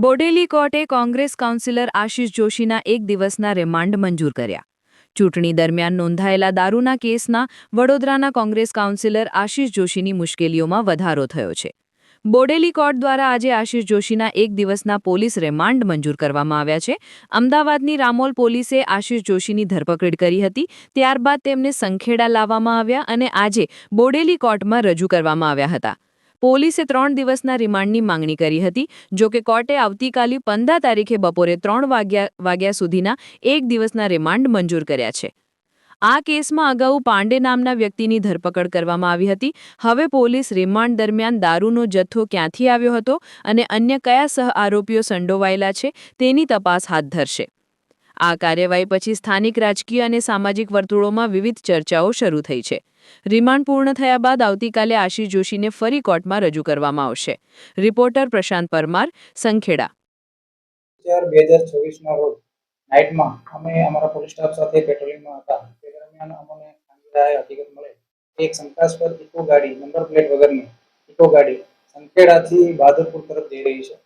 બોડેલી કોર્ટે કોંગ્રેસ કાઉન્સિલર આશિષ જોશીના એક દિવસના રિમાન્ડ મંજૂર કર્યા. ચૂંટણી દરમિયાન નોંધાયેલા દારૂના કેસના વડોદરાના કોંગ્રેસ કાઉન્સિલર આશિષ જોશીની મુશ્કેલીઓમાં વધારો થયો છે. બોડેલી કોર્ટ દ્વારા આજે આશિષ જોશીના એક દિવસના પોલીસ રિમાન્ડ મંજૂર કરવામાં આવ્યા છે. અમદાવાદની રામોલ પોલીસે આશિષ જોશીની ધરપકડ કરી હતી. ત્યારબાદ તેમને સંખેડા લાવવામાં આવ્યા અને આજે બોડેલી કોર્ટમાં રજૂ કરવામાં આવ્યા હતા. પોલીસે 3 દિવસના રિમાન્ડની માંગણી કરી હતી. જોકે કોર્ટે આવતીકાલે 15 તારીખે બપોરે 3 વાગ્યા સુધીના એક દિવસના રિમાન્ડ મંજૂર કર્યા છે. આ કેસમાં અગાઉ પાંડે નામના વ્યક્તિની ધરપકડ કરવામાં આવી હતી. હવે પોલીસ રિમાન્ડ દરમિયાન દારૂનો જથ્થો ક્યાંથી આવ્યો હતો અને અન્ય કયા સહ આરોપીઓ સંડોવાયેલા છે તેની તપાસ હાથ ધરશે. આ કાર્યવાહી પછી સ્થાનિક રાજકીય અને સામાજિક વર્તુળોમાં વિવિધ ચર્ચાઓ શરૂ થઈ છે. રિમાન્ડ પૂર્ણ થયા બાદ આવતીકાલે આશિષ જોશીને ફરી કોર્ટમાં રજૂ કરવામાં આવશે. રિપોર્ટર પ્રશાંત પરમાર, સંખેડા. 2024ના રોજ નાઇટમાં અમે અમારા પોલીસ સ્ટાફ સાથે પેટ્રોલિંગમાં હતા. તે દરમિયાન અમને ખાનગીરાએ હકીકત મળે એક શંકાસ્પદ ઇકો ગાડી, નંબર પ્લેટ વગરની ઇકો ગાડી સંખેડાથી બહાદુરપુર તરફ જઈ રહી છે.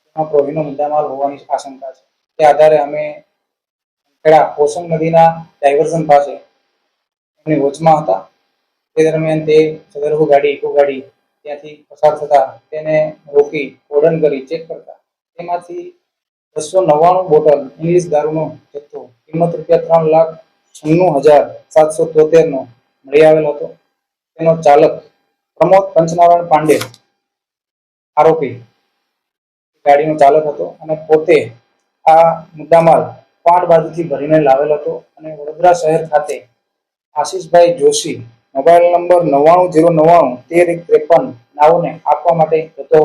તેમાં પ્રોહિનો મુદ્દામાલ હોવાની આશંકા છે. તે આધારે અમે સંખેડા પોસંગ નદીના ડાયવર્ઝન પાસે એમની વોચમાં હતા. તે દરમિયાન તે સદરહુ ગાડી, ઇકો ગાડી ત્યાંથી પસાર થતા તેને રોકી કોર્ડન કરી ચેક કરતા તેમાંથી 299 બોટલ ઇંગ્લિશ દારૂનો જથ્થો કિંમત ₹3,96,773 નો મળી આવેલ હતો. તેનો ચાલક પ્રમોદ પંચનારાયણ પાંડે આરોપી ગાડીનો ચાલક હતો અને પોતે આ મુદ્દામાલ પાંચ બાજુથી ભરીને લાવેલ હતો અને વડોદરા શહેર ખાતે આશિષભાઈ જોશી મોબાઈલ નંબર 99091353 નાઓને આપવા માટે જતો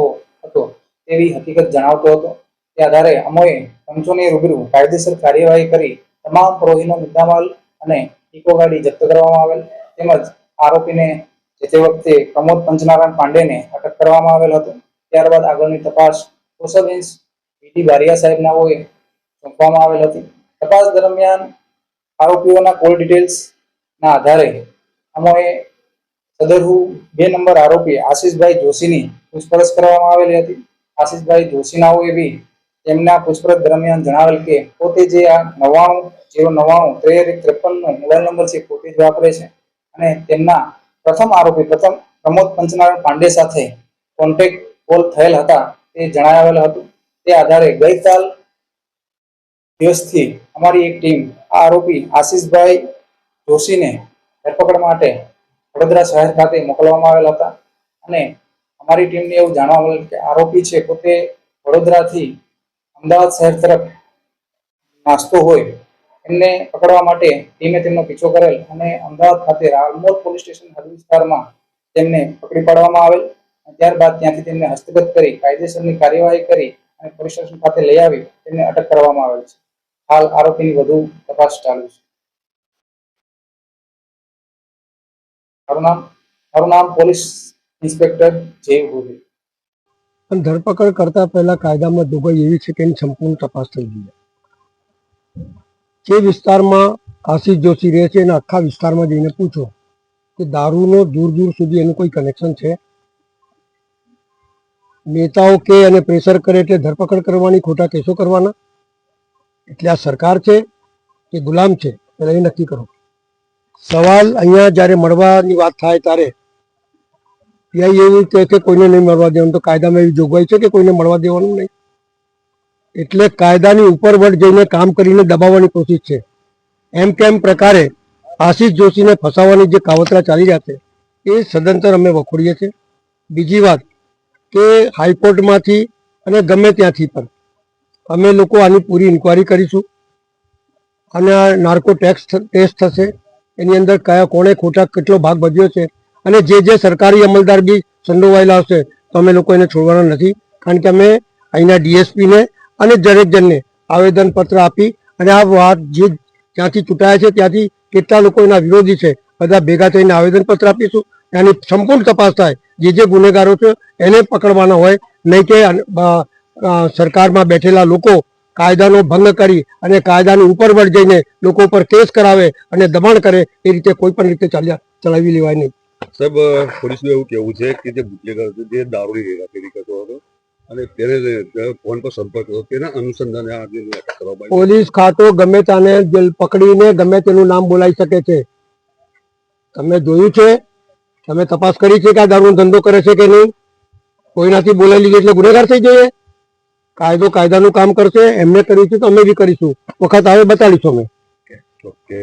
હતો તેવી હકીકત જણાવતો હતો. તે આધારે અમોએ પંચોની રૂબરૂ કાયદેસર કાર્યવાહી કરી તમામ પ્રોહિનો મુદ્દામાલ અને ઇકો ગાડી જપ્ત કરવામાં આવેલ તેમજ આરોપીને જે તે વખતે પ્રમોદ પંચનારાયણ પાંડેને અટક કરવામાં આવેલ હતો. ત્યારબાદ આગળની તપાસ સ્પેશિયલ ઇન્સ વીડી બારિયા સાહેબ નાઓએ સોંપવામાં આવેલ હતી. તપાસ દરમિયાન આરોપીઓના કોલ ડિટેલ્સ ના આધારે અમોએ સદરહુ 2 નંબર આરોપી આશિષભાઈ જોશીની પૂછપરછ કરવામાં આવેલી હતી. આશિષભાઈ જોશીનાઓએ બી તેમના પૂછપરછ દરમિયાન જણાવેલ કે પોતે જે આ 99091353 નો મોબાઈલ નંબર છે પોતે જ વાપરે છે અને તેમના પ્રથમ આરોપી પ્રમોદ પંચનારાયણ પાંડે સાથે કોન્ટેક્ટ કોલ થયેલ હતા તે જણાવેલ હતું. તે આધારે ગઈકાલ દિવસથી અમારી એક ટીમ આ આરોપી આશિષભાઈ જોશીને ધરપકડ માટે વડોદરા શહેર ખાતે મોકલવામાં આવેલ હતા અને અમારી ટીમને એવું જાણવા મળેલ કે આરોપી છે પોતે વડોદરાથી અમદાવાદ શહેર તરફ નાસ્તો હોય એમને પકડવા માટે ટીમે તેમનો પીછો કરેલ અને અમદાવાદ ખાતે રામોલ પોલીસ સ્ટેશન હદ વિસ્તારમાં તેમને પકડી પાડવામાં આવેલ. ત્યારબાદ ત્યાંથી તેમને હસ્તગત કરી કાયદેસરની કાર્યવાહી કરી અને પોલીસ સ્ટેશન ખાતે લઈ આવી તેમને અટક કરવામાં આવેલ છે. હાલ આરોપીની વધુ તપાસ ચાલુ છે. મારું નામ પોલીસ ઇન્સ્પેક્ટર જય ગોહિલ. ધરપકડ કરતા પહેલા કાયદામાં જોગવાઈ એવી છે કે એની સંપૂર્ણ તપાસ થઈ જોઈએ. જે વિસ્તારમાં આશિષ જોશી રહે છે એના આખા વિસ્તારમાં જઈને પૂછો કે દારૂનો દૂર દૂર સુધી એનું કોઈ કનેક્શન છે. નેતાઓ કે અને પ્રેશર કરે એટલે ધરપકડ કરવાની, ખોટા કેસો કરવાના. એટલે આ સરકાર છે કે ગુલામ છે એટલે એ નક્કી કરો. સવાલ અહીંયા જ્યારે મળવાની વાત થાય ત્યારે પીઆઈ એવું કહે કે કોઈને નહીં મળવા દેવાનું, તો કાયદામાં એવી જોગવાઈ છે કે કોઈને મળવા દેવાનું નહીં. એટલે કાયદાની ઉપરવટ જઈને કામ કરીને દબાવવાની કોશિશ છે. એમ કેમ પ્રકારે આશિષ જોશીને ફસાવવાની જે કાવતરા ચાલી રહ્યા છે એ સદંતર અમે વખોડીએ છીએ. બીજી વાત કે હાઈકોર્ટમાંથી અને ગમે ત્યાંથી પણ અમે લોકો આની પૂરી ઇન્કવાયરી કરીશું અને આ નાર્કો ટેસ્ટ થશે. એની અંદર કયા કોણે ખોટા કેટલો ભાગ ભજવ્યો છે અને જે સરકારી અમલદાર બી સંડોવાયેલા હશે તો અમે લોકો એને છોડવાના નથી. કારણ કે અમે અહીંના ડીએસપીને અને દરેક જણને આવેદનપત્ર આપી અને આ વાત જે ત્યાંથી ચૂંટાયા છે ત્યાંથી કેટલા લોકો એના વિરોધી છે બધા ભેગા થઈને આવેદનપત્ર આપીશું. એની સંપૂર્ણ તપાસ થાય. જે ગુનેગારો છે એને પકડવાના હોય, નહીં કે સરકારમાં બેઠેલા લોકો કાયદાનો ભંગ કરી અને કાયદાની ઉપરવટ જઈને લોકો પર કેસ કરાવે અને દબાણ કરે એ રીતે કોઈ પણ રીતે ચલાવી લેવાય નહીં. સાહેબ પોલીસનું એવું કહેવું છે કે જે ગુજ્જેગર હતો જે દારૂની હેરાફેરી કરતો હતો અને તેને ફોન પર સંપર્ક કર્યો તેના અનુસંધાને આ જે અટક કરવામાં આવી. પોલીસ ખાતો ગમે તાને પકડીને ગમે તેનું નામ બોલાવી શકે છે. તમે જોયું છે, તમે તપાસ કરી છે કે આ દારૂનો ધંધો કરે છે કે નહીં? કોઈનાથી બોલાવી લીધી એટલે ગુનેગાર થઈ જઈએ? કાયદો કાયદાનું કામ કરશે. એમને કર્યું છે તો અમે બી કરીશું. વખત આવે બતાડીશું અમે. ઓકે.